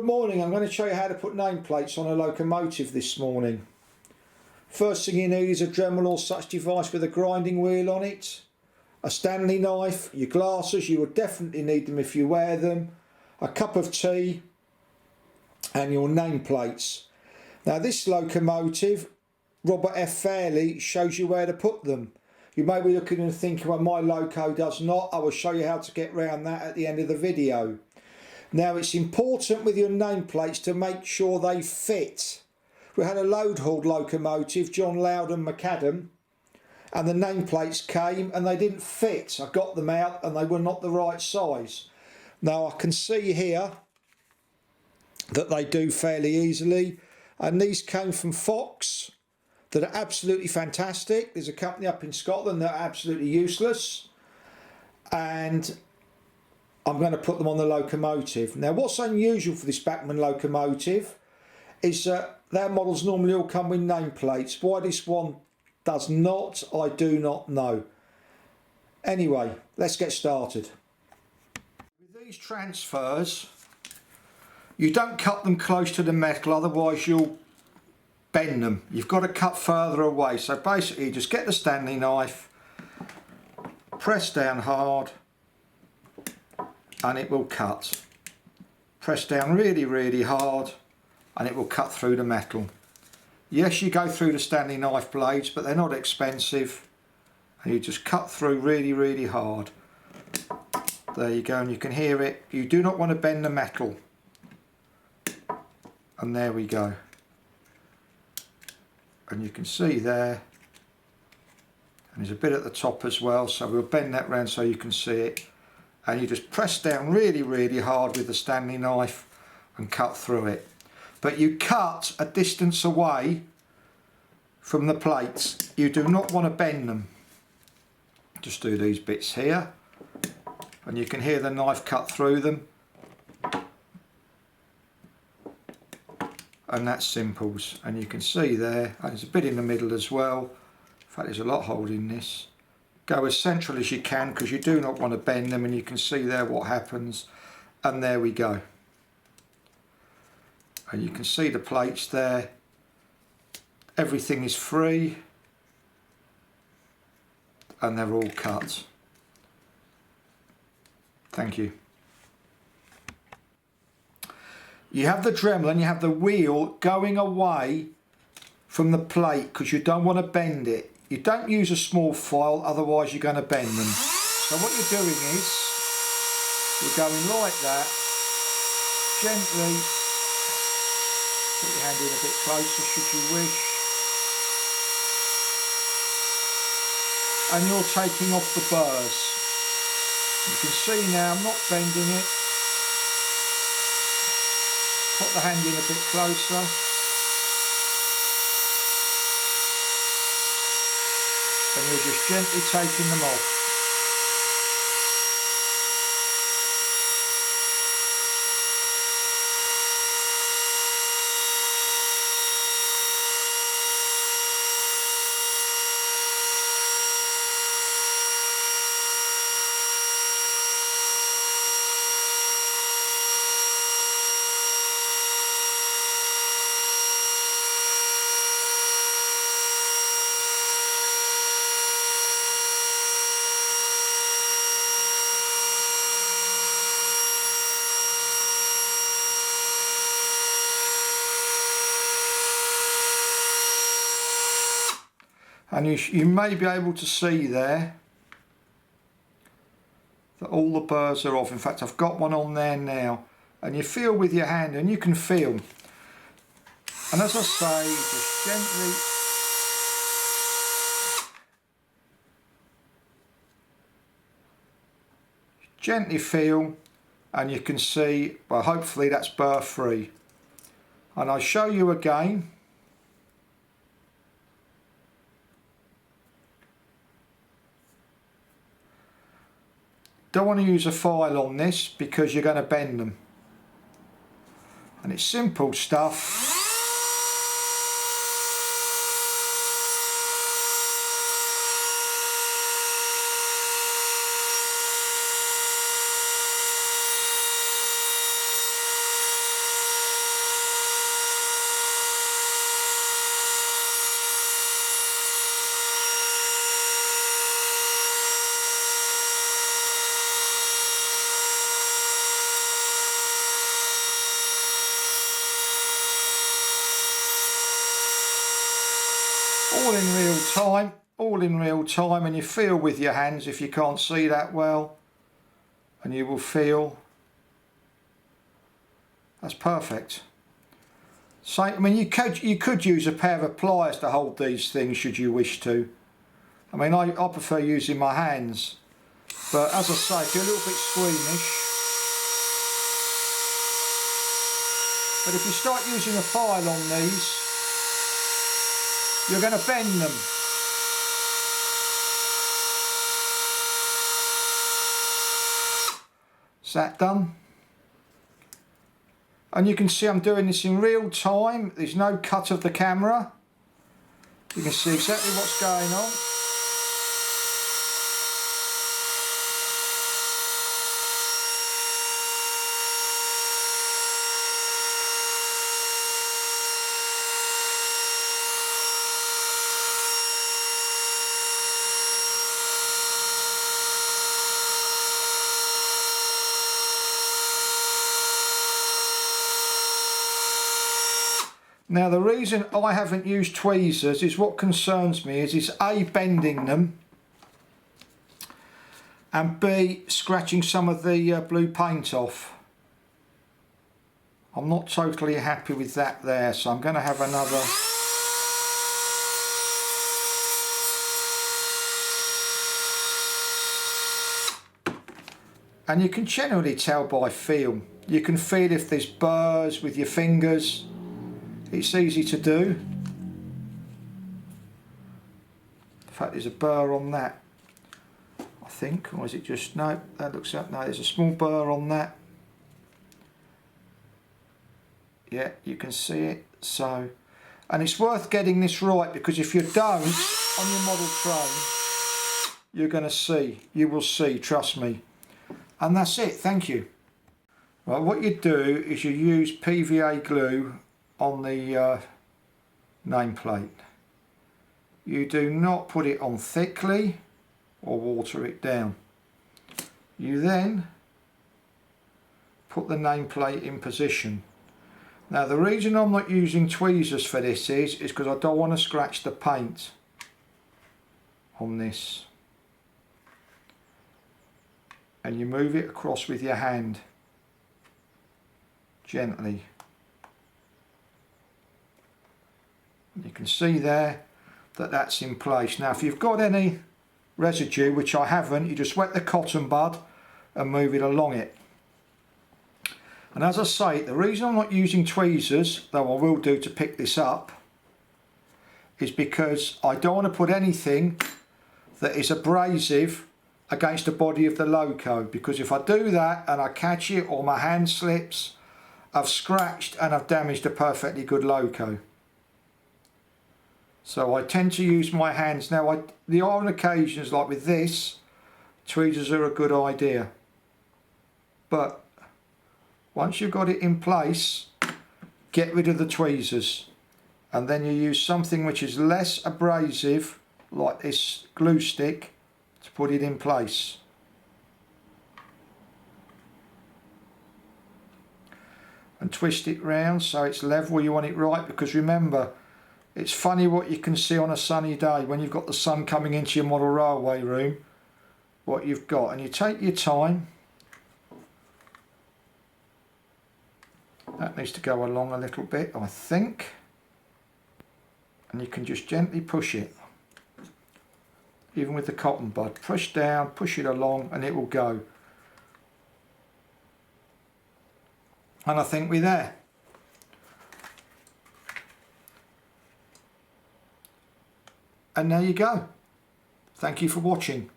morning. I'm going to show you how to put nameplates on a locomotive this morning. First thing you need is a Dremel or such device with a grinding wheel on it, a Stanley knife, your glasses, you will definitely need them if you wear them, a cup of tea and your nameplates. Now this locomotive, Robert F. Fairley, shows you where to put them. You may be looking and thinking, well, my loco does not. I will show you how to get around that at the end of the video. Now it's important with your nameplates to make sure they fit. We had a load hauled locomotive, John Loudon Macadam, and the nameplates came and they didn't fit. I got them out and they were not the right size. Now I can see here that they do fairly easily, and these came from Fox that are absolutely fantastic. There's a company up in Scotland that are absolutely useless, and I'm going to put them on the locomotive. Now what's unusual for this Bachmann locomotive is that their models normally all come with nameplates. Why this one does not, I do not know. Anyway, let's get started. With these transfers, you don't cut them close to the metal, otherwise you'll bend them. You've got to cut further away. So basically just get the Stanley knife, press down hard, and it will cut. Press down really hard and it will cut through the metal. Yes, you go through the Stanley knife blades, but they're not expensive, and you just cut through really hard. There you go, and you can hear it. You do not want to bend the metal. And there we go. And you can see there, and there's a bit at the top as well, so we'll bend that round so you can see it. And you just press down really hard with the Stanley knife and cut through it. But you cut a distance away from the plates. You do not want to bend them. Just do these bits here, and you can hear the knife cut through them. And that's simples, and you can see there, and there's a bit in the middle as well. In fact, there's a lot holding this. Go as central as you can, because you do not want to bend them, and you can see there what happens. And there we go. And you can see the plates there. Everything is free, and they're all cut. Thank you. You have the Dremel and you have the wheel going away from the plate because you don't want to bend it. You don't use a small file, otherwise you're going to bend them. So what you're doing is, you're going like that, gently, put your hand in a bit closer should you wish, and you're taking off the burrs. You can see now I'm not bending it. Put the hand in a bit closer. And you're just gently taking them off. And you may be able to see there that all the burrs are off. In fact, I've got one on there now. And you feel with your hand, and you can feel. And as I say, just gently feel, and you can see, well, hopefully that's burr free. And I'll show you again. Don't want to use a file on this because you're going to bend them, and it's simple stuff. all in real time, and you feel with your hands if you can't see that well, and you will feel that's perfect. So I mean, you could use a pair of pliers to hold these things should you wish to. I mean, I prefer using my hands, but as I say, if you're a little bit squeamish, but if you start using a file on these, you're going to bend them. Is that done? And you can see I'm doing this in real time. There's no cut of the camera. You can see exactly what's going on. Now the reason I haven't used tweezers is what concerns me is A, bending them, and B, scratching some of the blue paint off. I'm not totally happy with that there, so I'm going to have another. And you can generally tell by feel. You can feel if there's burrs with your fingers. It's easy to do. In fact, there's a burr on that, I think, or is it just, no, that looks like, no, there's a small burr on that. Yeah, you can see it. So, and it's worth getting this right, because if you don't on your model train, you're going to see, you will see, trust me. And that's it, thank you. Right, what you do is you use PVA glue on the nameplate. You do not put it on thickly or water it down. You then put the nameplate in position. Now the reason I'm not using tweezers for this is because I don't want to scratch the paint on this. And you move it across with your hand gently. You can see there that that's in place. Now if you've got any residue, which I haven't, you just wet the cotton bud and move it along it. And as I say, the reason I'm not using tweezers, though I will do to pick this up, is because I don't want to put anything that is abrasive against the body of the loco, because if I do that and I catch it or my hand slips, I've scratched and I've damaged a perfectly good loco. So I tend to use my hands. Now there are on occasions, like with this, tweezers are a good idea. But once you've got it in place, get rid of the tweezers. And then you use something which is less abrasive, like this glue stick, to put it in place. And twist it round so it's level, you want it right, because remember, it's funny what you can see on a sunny day when you've got the sun coming into your model railway room, what you've got. And you take your time. That needs to go along a little bit, I think. And you can just gently push it. Even with the cotton bud. Push down, push it along, and it will go. And I think we're there. And there you go. Thank you for watching.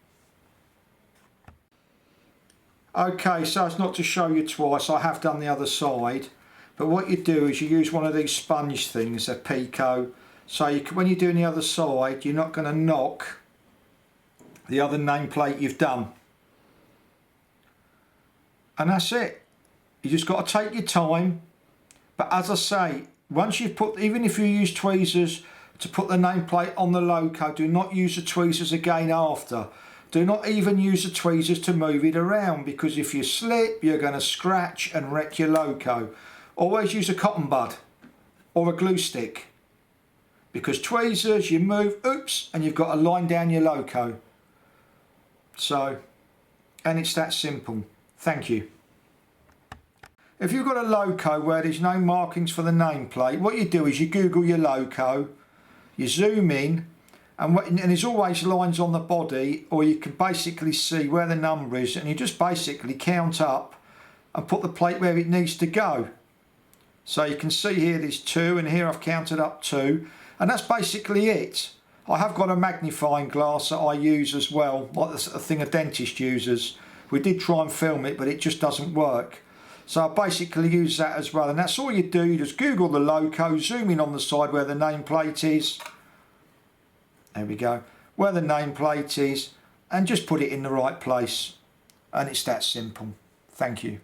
Okay, so it's not to show you twice, I have done the other side. But what you do is you use one of these sponge things, a Pico. So when you're doing the other side, you're not going to knock the other nameplate you've done. And that's it. You just got to take your time. But as I say, once you've put, even if you use tweezers to put the nameplate on the loco, do not use the tweezers again after. Do not even use the tweezers to move it around, because if you slip, you're going to scratch and wreck your loco. Always use a cotton bud or a glue stick. because tweezers, you move, oops, and you've got a line down your loco. So, and it's that simple. Thank you. If you've got a loco where there's no markings for the nameplate, what you do is you Google your loco, you zoom in, and there's always lines on the body, or you can basically see where the number is, and you just basically count up and put the plate where it needs to go. So you can see here there's 2, and here I've counted up 2, and that's basically it. I have got a magnifying glass that I use as well, like the thing a dentist uses. We did try and film it, but it just doesn't work. So I basically use that as well, and that's all you do. You just Google the loco, zoom in on the side where the nameplate is. There we go, where the nameplate is, and just put it in the right place. And it's that simple. Thank you.